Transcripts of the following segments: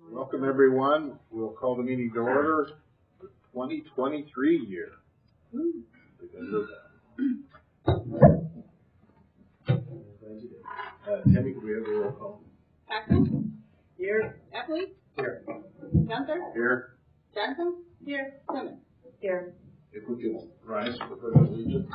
Welcome, everyone. We'll call the meeting to order. The 2023 year. Tammy, can we have a roll call? Paxton? Here. Epley? Here. Gunther? Here. Johnson? Here. Simmons? Here. If we could rise for the pledge of allegiance.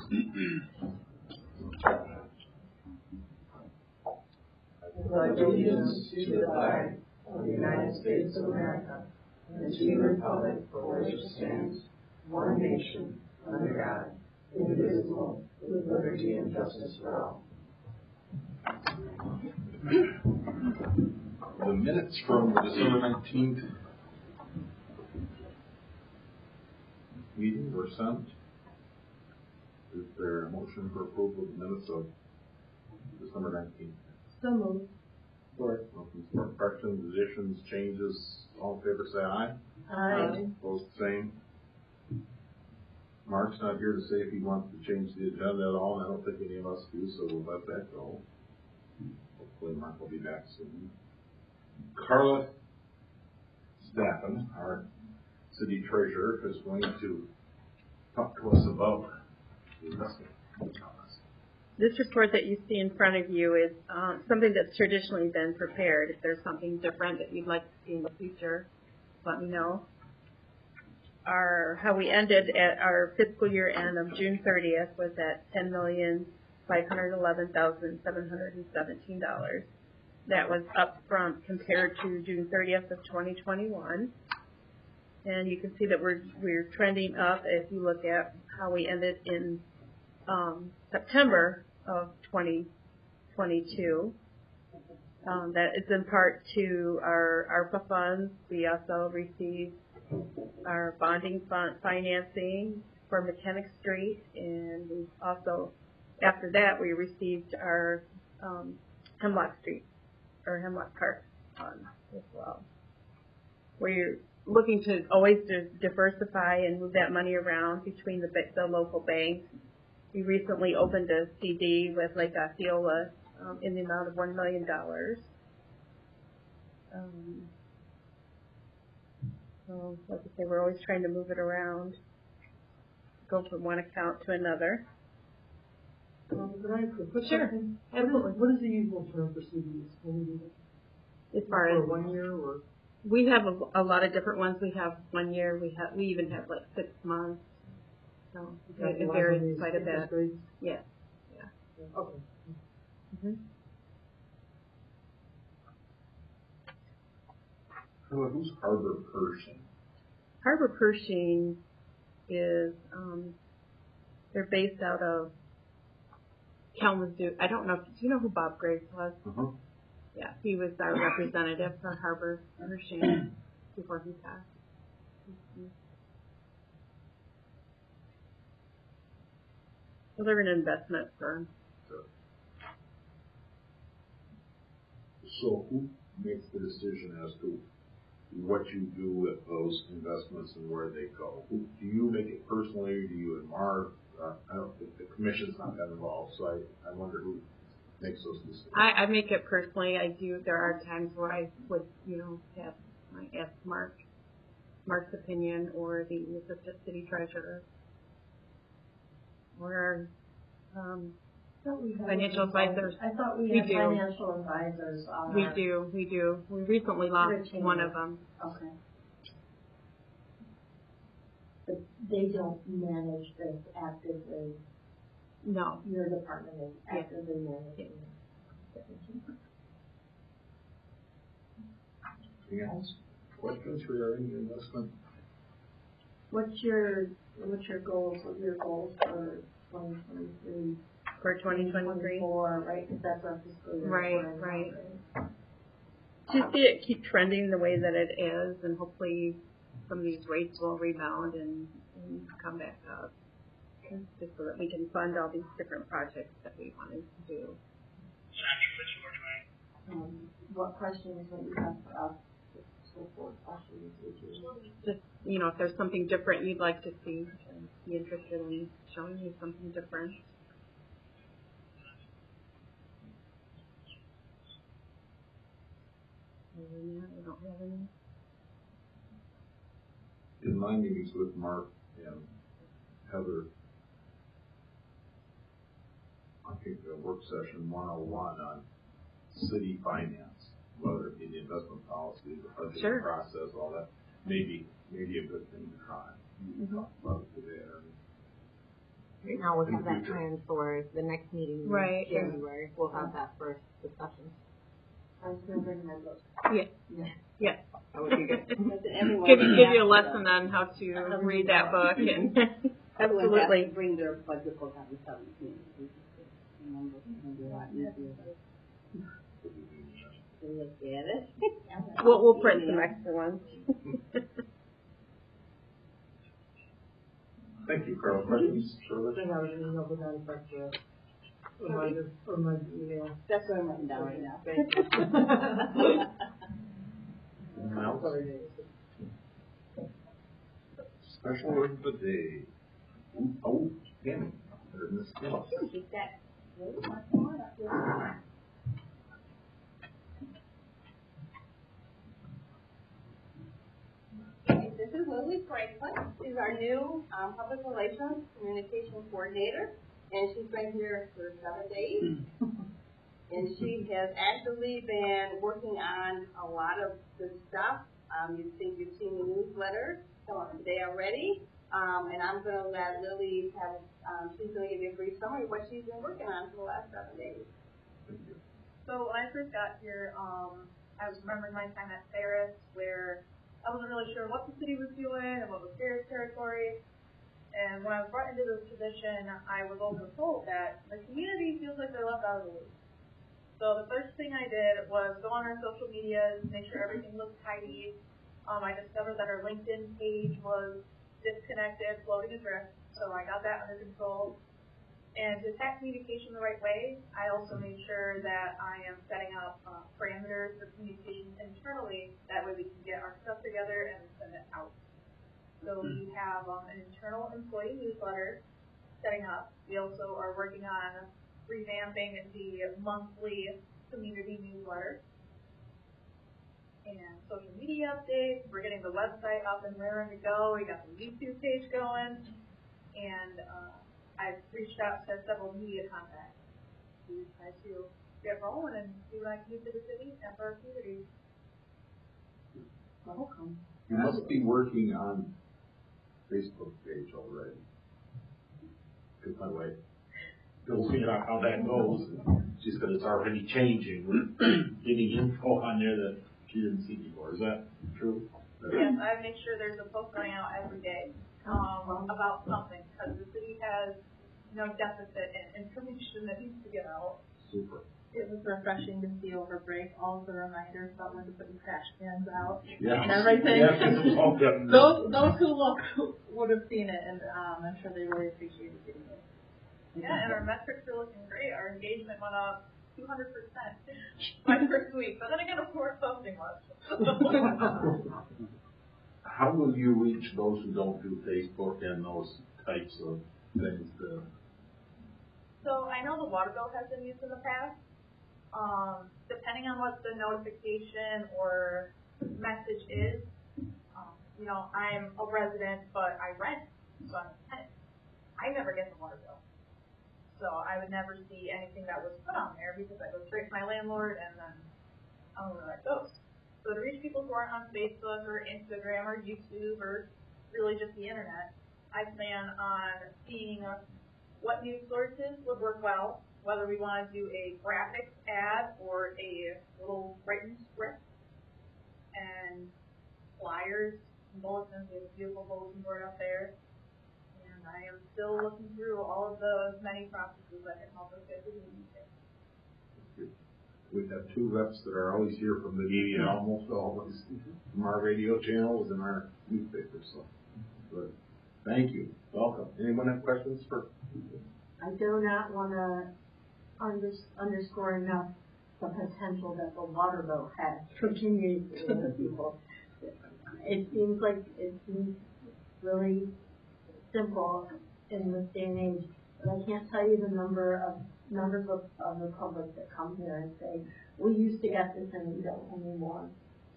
I pledge allegiance to the flag of the United States of America and to the republic for which it stands, one nation, under God, indivisible, with liberty and justice for all. The minutes from the December 19th meeting were sent. Is there a motion for approval of the minutes of December 19th? So moved. Support. Motion for corrections, additions, changes. All in favor say aye. Aye. Opposed, same. Mark's not here to say if he wants to change the agenda at all, and I don't think any of us do, so we'll let that go. Hopefully Mark will be back soon. Carla Staffen, our city treasurer, is going to talk to us about the investment. This report that you see in front of you is something that's traditionally been prepared. If there's something different that you'd like to see in the future, let me know. How we ended at our fiscal year end of June 30th was at $10,511,717. That was up from compared to June 30th of 2021. And you can see that we're trending up if you look at how we ended in September of 2022. That is in part to our ARPA funds. We also received our bonding fund financing for Mechanic Street, and we also, after that, we received our Hemlock Park fund as well. We're looking to always diversify and move that money around between the local banks. We recently opened a CD with Lake Osceola in the amount of $1 million. So, like I say, we're always trying to move it around, go from one account to another. Can I ask a quick Sure. question? What is the usual term for CDs when we do that? As far as for 1 year or? we have a lot of different ones. We have 1 year. We even have like 6 months. So it varies quite a bit. Yeah. Yeah. Okay. Mm-hmm. Who's Harbor Pershing? Harbor Pershing is they're based out of Kalamazoo. I don't know. Do you know who Bob Graves was? Uh-huh. Yeah, he was our representative for Harbor Pershing before he passed. Mm-hmm. So they're an investment firm. So who makes the decision as to what you do with those investments and where they go? Do you make it personally? Do you and Mark? I don't think the commission's not that involved, so I wonder who makes those decisions. I make it personally. I do. There are times where I would, ask Mark's opinion, or the assistant city treasurer, or financial advisors. I thought we had financial advisors on We do. We recently lost one of them. Okay. But they don't manage this actively. No. Your department is actively managing it. Anything else? Questions regarding the investment? What's your goals? What are your goals for 2023? For 2023? Right? Because that's our fiscal year. Right. To see it keep trending the way that it is, and hopefully some of these rates will rebound and come back up, just so that we can fund all these different projects that we wanted to do. What questions would you have for us? Just, if there's something different you'd like to see, be interested in showing you something different. Other than that, I don't have any. In my meetings with Mark and Heather, I think the work session 101 on city finance, whether it be the investment policy, the budgeting Sure. process, all that, maybe a good thing to try. We can talk about it today. Right now, we'll In the have that future. planned for the next meeting in Right. January. We'll have that first discussion. I was gonna bring my book. Yeah. That would be good. Give you a lesson on how to read that book and Everyone has absolutely. to bring their budget book on the 17th. Remember, it's gonna be a lot easier to look at it. We'll print some extra ones. Thank you, Carl. Questions further? I think I was in the over that effect reminder for my email. That's what I'm writing down right now. Thank you. Anyone else? Special word of the day. Oh, Tammy. Better than this skill. Keep that. This is Lily Franklin. She's our new public relations communication coordinator, and she's been here for 7 days. And she has actively been working on a lot of good stuff. You've seen the newsletter come out today already, and I'm going to let Lily have. She's going to give you a brief summary of what she's been working on for the last 7 days. So when I first got here, I was remembering my time at Ferris, where I wasn't really sure what the city was doing and what was Ferris territory. And when I was brought into this position, I was also told that the community feels like they're left out of the loop. So the first thing I did was go on our social medias, make sure everything looked tidy. I discovered that our LinkedIn page was disconnected, floating adrift, so I got that under control. And to attack communication the right way, I also made sure that I am setting up parameters for communication internally. That way we can get our stuff together and send it out. So we have an internal employee newsletter setting up. We also are working on revamping the monthly community newsletter. And social media updates. We're getting the website up and raring to go. We got the YouTube page going. And I've reached out to several media contacts to try to get rolling and see what I can do for the city and for our community. Welcome. You must be working on Facebook page already. Because my wife fills me in on how that goes. She said it's already changing. We're getting info on there that she didn't see before. Is that true? Yes, I make sure there's a post going out every day about something, because the city has no deficit in information that needs to get out. Super. It was refreshing to see over break all of the reminders about when to put the trash cans out Yeah. and everything. Yeah, it's all done. Those who look would have seen it, and I'm sure they really appreciated getting it. Yeah, and our metrics are looking great. Our engagement went up 200% my first week, but then again, of course, posting much. How will you reach those who don't do Facebook and those types of things? So I know the water bill has been used in the past. Depending on what the notification or message is, I'm a resident, but I rent, so I'm a tenant. I never get the water bill. So I would never see anything that was put on there because I go straight to my landlord and then I don't know where that goes. So to reach people who aren't on Facebook or Instagram or YouTube or really just the internet, I plan on seeing what news sources would work well, whether we want to do a graphics ad or a little written script, and flyers, and bulletins. There's a beautiful bulletin board up there. And I am still looking through all of those many processes that can help us get to the meeting. We have two reps that are always here from the media, almost always, from our radio channels and our newspapers. So, good. Thank you. Welcome. Anyone have questions for? I do not want to underscore enough the potential that the water bill has for communicating with people. It seems really simple in this day and age, but I can't tell you the number of members of the public that come here and say, we used to get this and we don't anymore.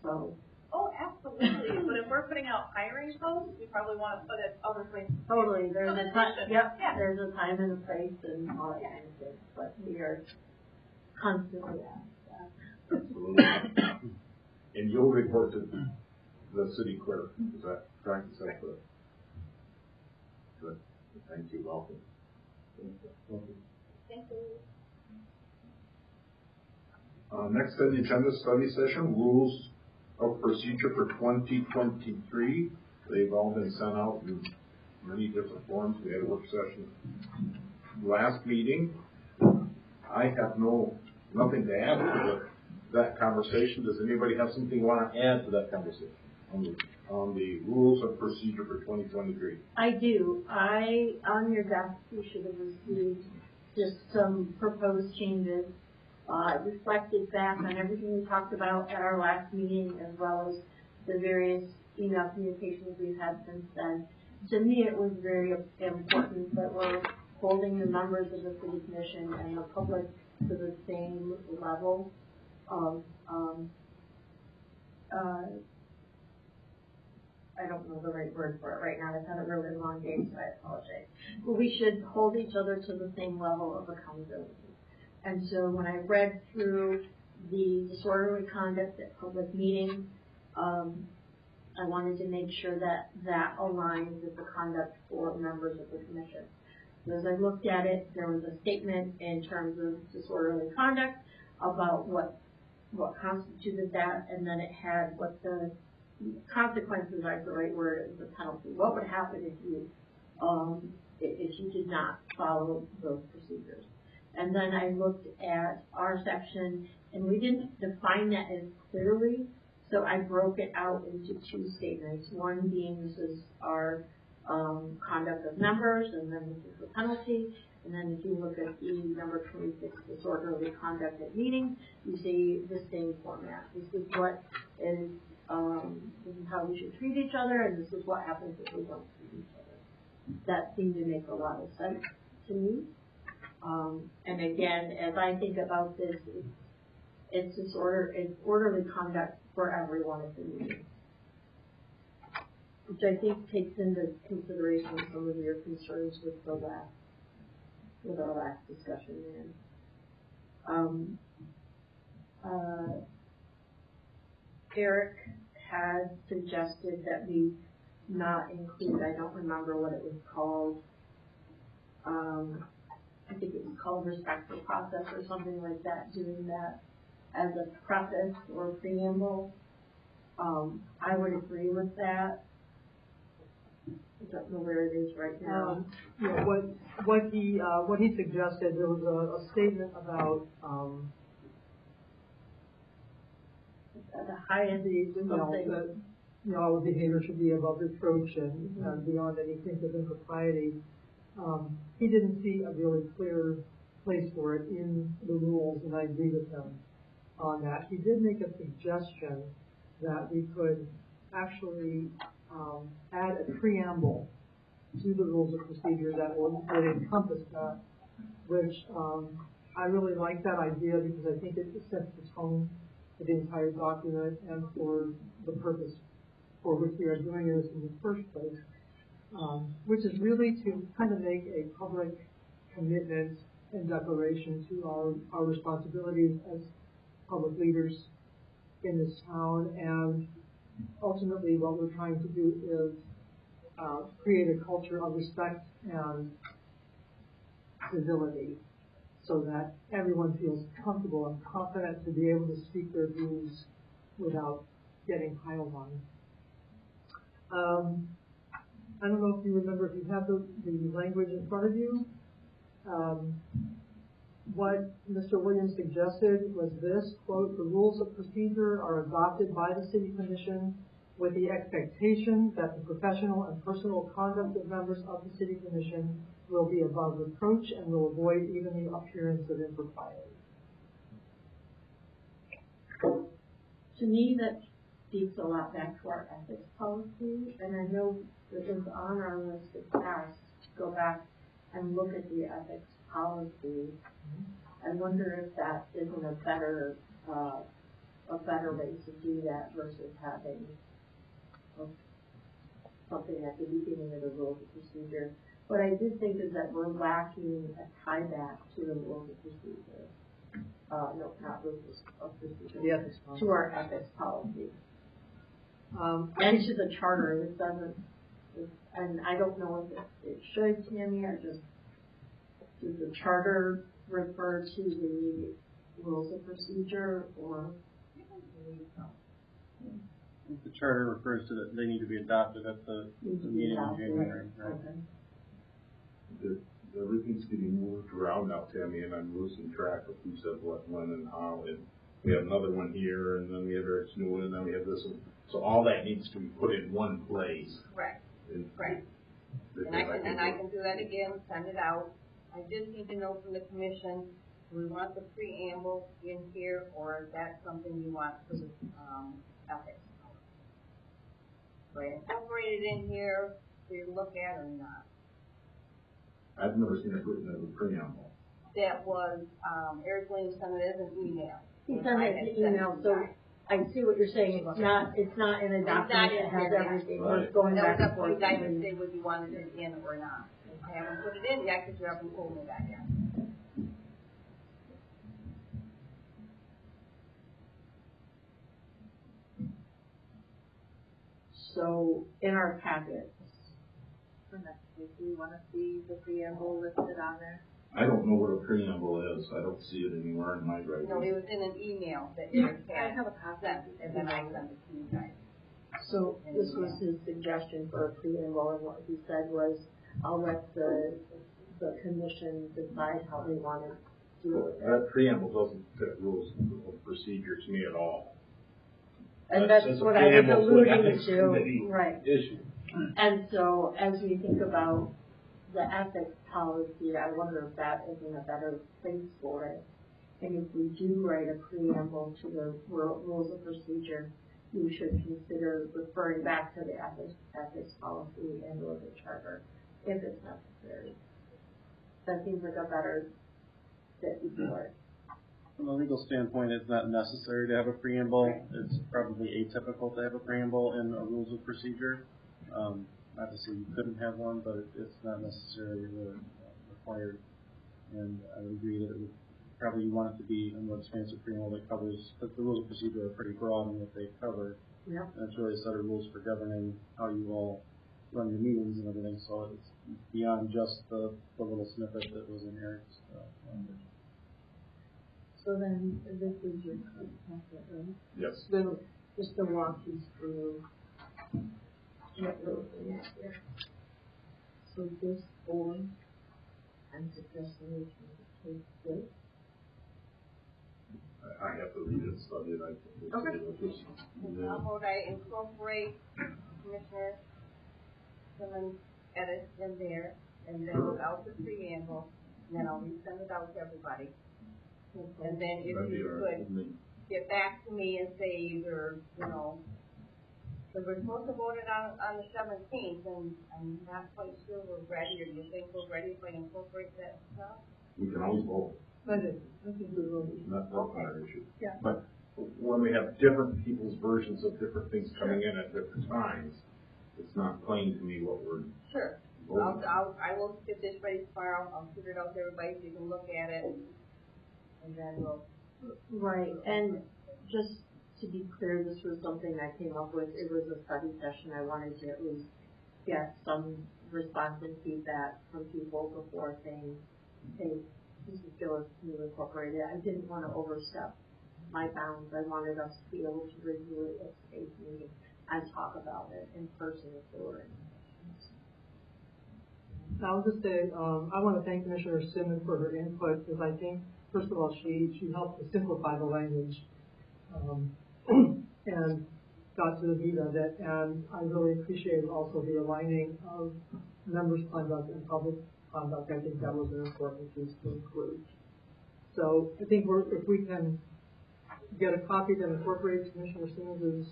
So, Oh, absolutely, but if we're putting out hiring posts, we probably want to put it other places. totally, there's a time, Competition. yep, Yeah. there's a time and a place and all that kind of thing, but we are constantly asked that. Absolutely. And you'll report to the city clerk, is that correct? Is that correct? Good, thank you, welcome. Thank you. Next on the agenda, study session, rules of procedure for 2023. They've all been sent out in many different forms. We had a work session last meeting. I have nothing to add to that conversation. Does anybody have something you want to add to that conversation on the rules of procedure for 2023? I do. On your desk, you should have received just some proposed changes. Reflected back on everything we talked about at our last meeting, as well as the various email communications we've had since then. To me, it was very important that we're holding the members of the city commission and the public to the same level of, I don't know the right word for it right now. I've had a really long day, so I apologize. But we should hold each other to the same level of accountability. And so when I read through the disorderly conduct at public meetings, I wanted to make sure that that aligns with the conduct for members of the commission. So as I looked at it, there was a statement in terms of disorderly conduct about what constituted that, and then it had what the consequences are the right word, it was a penalty. What would happen if you did not follow those procedures? And then I looked at our section, and we didn't define that as clearly, so I broke it out into two statements. One being this is our conduct of members, and then this is the penalty. And then if you look at the number 26, disorderly conduct at meetings, you see the same format. This is what is, this is how we should treat each other, and this is what happens if we don't treat each other. That seemed to make a lot of sense to me. And again, as I think about this, it's orderly conduct for everyone at the meeting, which I think takes into consideration some of your concerns with our last discussion there. Eric had suggested that we not include, I don't remember what it was called, I think it was called respectful process or something like that, doing that as a preface or preamble. I would agree with that. I don't know where it is right now. Yeah, what he suggested, there was a statement about At the high end of something. That our behavior should be above reproach and beyond any sense of impropriety. He didn't see a really clear place for it in the rules, and I agree with him on that. He did make a suggestion that we could actually add a preamble to the rules of procedure that would encompass that, which I really like that idea because I think it sets the tone for the entire document and for the purpose for which we are doing this in the first place. Which is really to kind of make a public commitment and declaration to our responsibilities as public leaders in this town, and ultimately what we're trying to do is create a culture of respect and civility so that everyone feels comfortable and confident to be able to speak their views without getting piled on. I don't know if you remember, if you have the language in front of you. What Mr. Williams suggested was this, quote, the rules of procedure are adopted by the City Commission with the expectation that the professional and personal conduct of members of the City Commission will be above reproach and will avoid even the appearance of impropriety. To me, that speaks a lot back to our ethics policy, and I know it was on our list of tasks to go back and look at the ethics policy. I wonder if that isn't a better a better way to do that versus having something at the beginning of the rules of procedure. What I did think is that we're lacking a tie back to the rules of procedure. No, not rules of procedure. The ethics policy. To our ethics policy. And to the charter, it doesn't, and I don't know if it should, Tammy, or just, does the charter refer to the rules of procedure, or? The charter refers to that they need to be adopted at the meeting in January. Right? Okay. Everything's getting moved around now, Tammy, and I'm losing track of who said what, when, and how. And we have another one here, and then we have Eric's new one, and then we have this one. So all that needs to be put in one place. Correct. And I can do that again, send it out. I just need to know from the commission, do we want the preamble in here, or is that something you want for the, ethics? So I incorporated in here for you to look at or not. I've never seen it written as a preamble. That was, Eric Williams sent it as an email. He sent it as an email, so I see what you're saying, it's not in a document that has everything, we're going back and That was up to forth. you guys to say whether you wanted it in or not. I haven't put it in yet because you haven't told me that yet. So, in our packet, For next week, do you want to see the preamble listed on there? I don't know what a preamble is. I don't see it anywhere in my writing. No, it was in an email that Eric I had have a copy. sent, and then I sent it to you guys. so this was his suggestion for a preamble, and what he said was, I'll let the commission decide how they want to do it. That preamble doesn't fit rules of procedure to me at all. And That that's says a what I was preamble to an alluding ethics to, committee right. issue. And so, as we think about the ethics policy, I wonder if that isn't a better place for it. And if we do write a preamble to the rules of procedure, we should consider referring back to the ethics policy and or the charter, if it's necessary. That seems like a better fit for it. From a legal standpoint, it's not necessary to have a preamble. It's probably atypical to have a preamble in a rules of procedure. Not to say you couldn't have one, but it's not necessarily required. And I would agree that it would probably you want it to be a more expansive preamble that covers, because the rules of procedure are pretty broad in what they cover. Yeah. And it's really a set of rules for governing how you all run your meetings and everything. So it's beyond just the little snippet that was in Eric's language. So then, this is your packet, right? Yes. So, just to walk you through what we're looking at here. So this form, I'm suggesting we can take this. I have to read it, study it. How about I incorporate Commissioner Simmons' edits in there, and then without the preamble, and then I'll resend it out to everybody. And then if you could get back to me and say either, because we're supposed to vote it on the 17th, and I'm not quite sure we're ready, or do you think we're ready if I incorporate that stuff? We can always vote. I think we will. That's not our issue. Yeah. But when we have different people's versions of different things coming in at different times, it's not plain to me what we're Sure. voting. I will get this ready tomorrow. I'll shoot it out to everybody so you can look at it, and then we'll. Right, and just to be clear, this was something I came up with. It was a study session. I wanted to at least get some response and feedback from people before saying, hey, this is Gillis, can you incorporate it? I didn't want to overstep my bounds. I wanted us to be able to review it at today's meeting and talk about it in person if there were any questions. I'll just say, I want to thank Commissioner Simmons for her input, because I think, first of all, she helped to simplify the language, and got to the meat of it, and I really appreciate also the aligning of members' conduct and public conduct. I think that was an important piece to include. So I think if we can get a copy that incorporates Commissioner Simmons'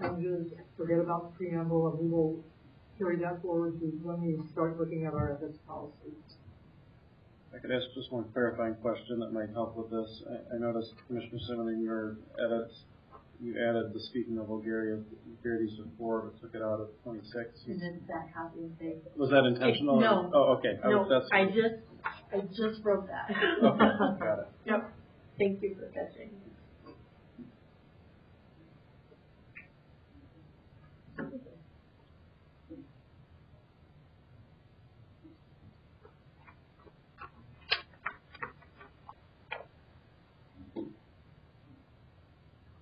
changes, forget about the preamble, and we will carry that forward to when we start looking at our ethics policies. I could ask just one clarifying question that might help with this. I noticed, Commissioner Simon, in your edits, you added the speaking of vulgarities to 4, but took it out of 26. And then that copy and paste. Was that intentional? No. Oh, okay. No, I just wrote that. Okay, got it. Yep. Thank you for catching.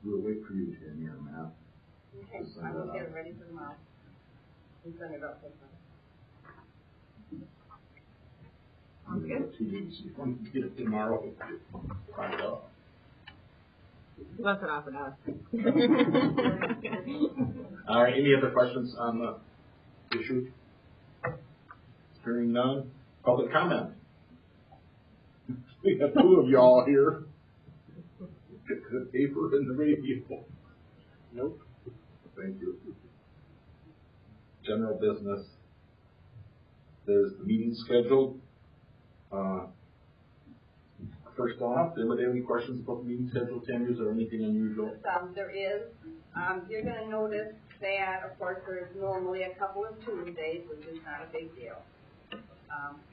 We'll wait for you to get your map. Okay, I will get it ready for tomorrow. And send it up. Okay. 2 weeks, you want to get it tomorrow, find out. He wants it off and us. All right, any other questions on the issue? Hearing none, public comment. We have 2 of y'all here. The paper and the radio. Nope. Thank you. General business. There's the meeting scheduled. First off, anybody have any questions about the meeting schedule, Tammy? Is there anything unusual? There is. You're going to notice that, of course, there's normally a couple of Tuesdays, which is not a big deal.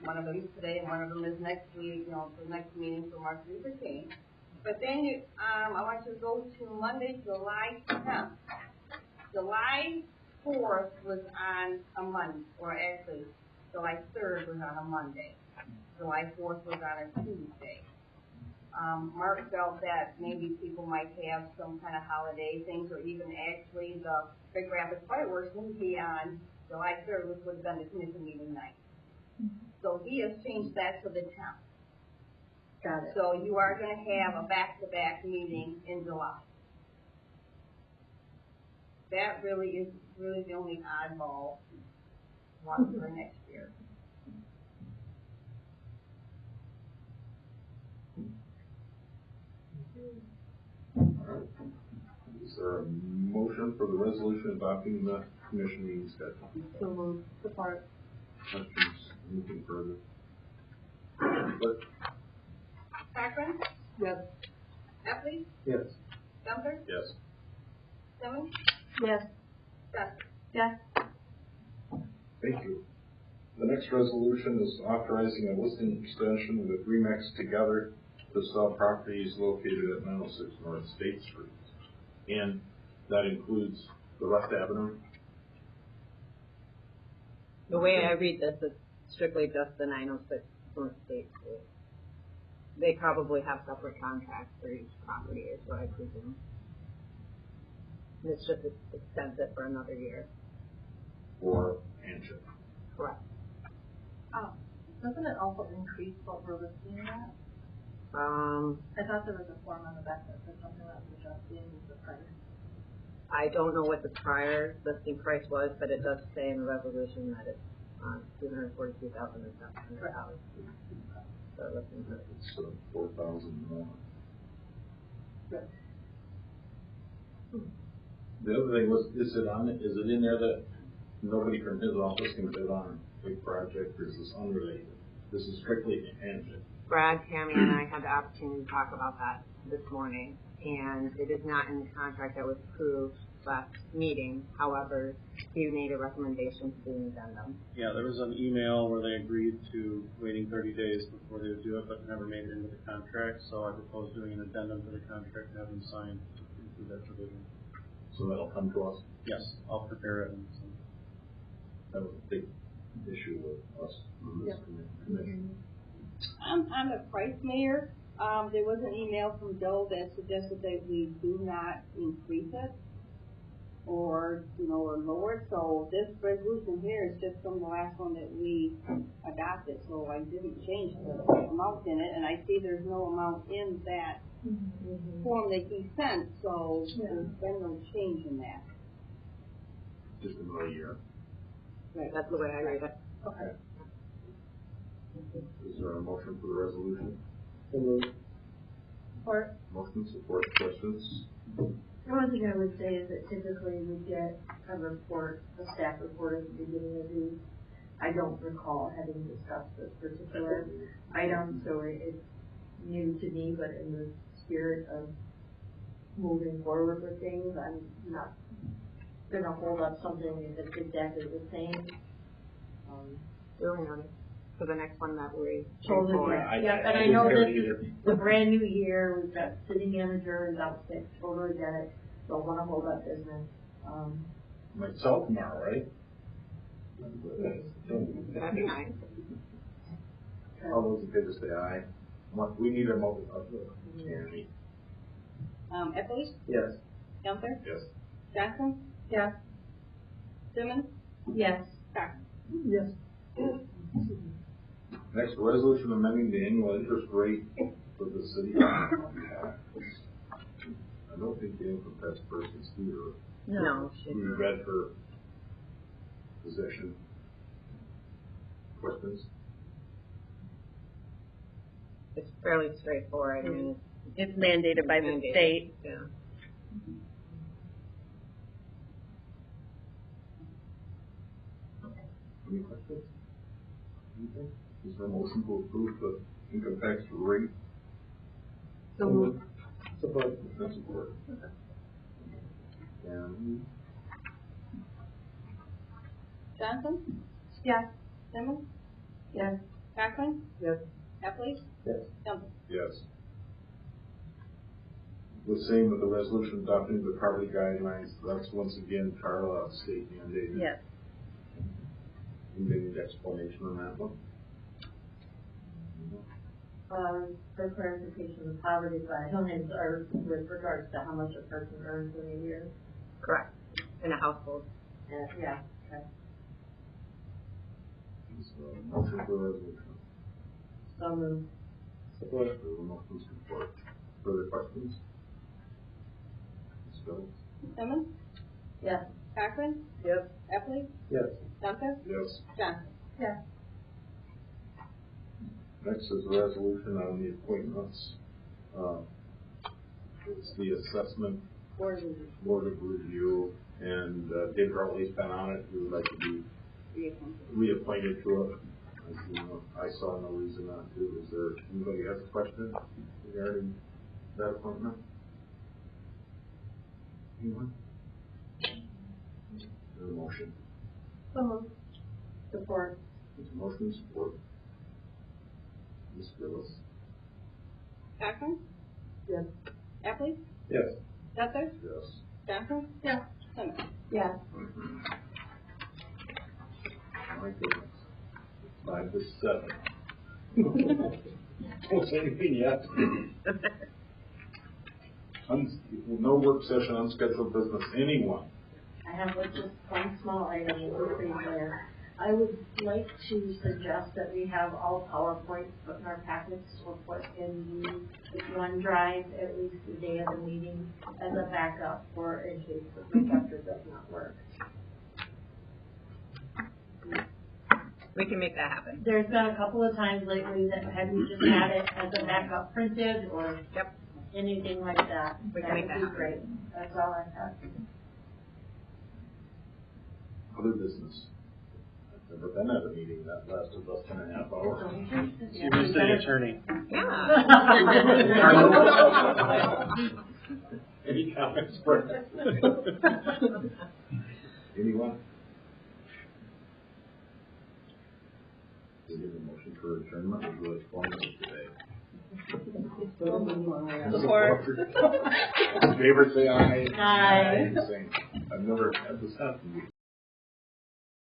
One of them is today, and one of them is next week, the next meeting for Martin Luther King. But then I want you to go to Monday, July 10th. July 4th was on a Monday, or actually, July 3rd was on a Monday. July 4th was on a Tuesday. Mark felt that maybe people might have some kind of holiday things, or even actually the Big Rapids fireworks would be on July 3rd, which would have been the commission meeting night. So he has changed that to the 10th. Got it. So you are going to have a back-to-back meeting in July. That really is the only oddball one for next year. Is there a motion for the resolution adopting the commission meeting schedule? So moved. Support. Questions? Anything further? Clerk? Cochran? Yes. Epley? Yes. Gunther? Yes. Simmons? Yes. Spencer? Yes. Thank you. The next resolution is authorizing a listing extension with Remax Together to sell properties located at 906 North State Street. And that includes the West Avenue. The way I read this, it's strictly just the 906 North State Street. They probably have separate contracts for each property, is what I presume. And it's just extends it for another year. Or Anship. Correct. Doesn't it also increase what we're listing at? I thought there was a form on the back that said something about adjusting the price. I don't know what the prior listing price was, but it does say in the resolution that it's $242,700. So listing price. It's 4,000 more. Good. The other thing was, is it in there that nobody from his office can bid on a big project, or is this unrelated? This is strictly Anship. Brad, Tammy, and I had the opportunity to talk about that this morning, and it is not in the contract that was approved last meeting. However, he made a recommendation to do an addendum. Yeah, there was an email where they agreed to waiting 30 days before they would do it, but never made it into the contract, so I proposed doing an addendum to the contract and have them sign to include that provision. So that'll come to us. Yes, I'll prepare it. And That was a big issue with us on this commission. On the price, Mayor, there was an email from Joe that suggested that we do not increase it or lower it. So this resolution here is just from the last one that we adopted. So I didn't change the amount in it, and I see there's no amount in that form that he sent. So there's been no change in that. Just another year. Right, that's the way I read it. Okay. Is there a motion for the resolution? Support. Motion, support, questions? The one thing I would say is that typically we get a report, a staff report at the beginning of the I don't recall having discussed this particular item, so it's new to me, but in the spirit of moving forward with things, I'm not gonna hold up something if it's exactly the same. Really noted. For the next one that we. Totally, yeah, and I know this is a brand new year, we've got city manager is out sick, totally get it, don't wanna hold up business. Myself tomorrow, right? That'd be nice. All those in favor say aye. We need a motion. Eppley? Yes. Gunther? Yes. Johnson? Yes. Simmons? Yes. Cochran? Yes. Next, resolution amending the annual interest rate for the city tax. I don't think the income tax person's here. No. We read her position. Questions? It's fairly straightforward. I mean, It's mandated by the state. Yeah. Any questions? Anything? Is there a motion to approve the income tax rate? So moved. Support. That's support. And Johnson? Yes. Simmons? Yes. Cochran? Yes. Eppley? Yes. Gunther? yes. The same with the resolution adopting the property guidelines. That's once again, Carla, state mandated. Yes. You need explanation on that one? For clarification, the poverty guidelines are with regards to how much a person earns in a year. Correct. In a household. Yeah, okay. So, motion for resolution. So moved. Support. Motion support. Further questions? Ms. Phillips? Simmons? Yes. Cochran? Yes. Eppley? Yes. Gunther? Yes. Johnson? Yes. Next is a resolution on the appointments. It's the assessment board of review, and Dave Hartley's been on it. We would like to be reappointed to it. I saw no reason not to. Is there anybody has a question regarding that appointment? Anyone? Is there a motion? So moved. Support. There's a motion support. Ms. Gillis? Cochran? Yes. Eppley? Yes. Gunther? Yes. Johnson? Yes. Simmons? Yes. My goodness. 5 to 7. Don't say anything yet. No work session, unscheduled business. Anyone? I have just one small item, we're pretty clear. I would like to suggest that we have all PowerPoints put in our packets or put in the OneDrive at least the day of the meeting as a backup for in case the projector does not work. We can make that happen. There's been a couple of times lately that had we just had it as a backup printed or anything like that, We can that make would that be happen. great. That's all I have. Other business. I've never been at a meeting that lasted less than a half hour. You're the city attorney. Yeah. Any comments for us? Anyone? We give a motion for adjournment. We'll do it 4 minutes today. Support. Favor say aye. Aye. I've never had this happen before.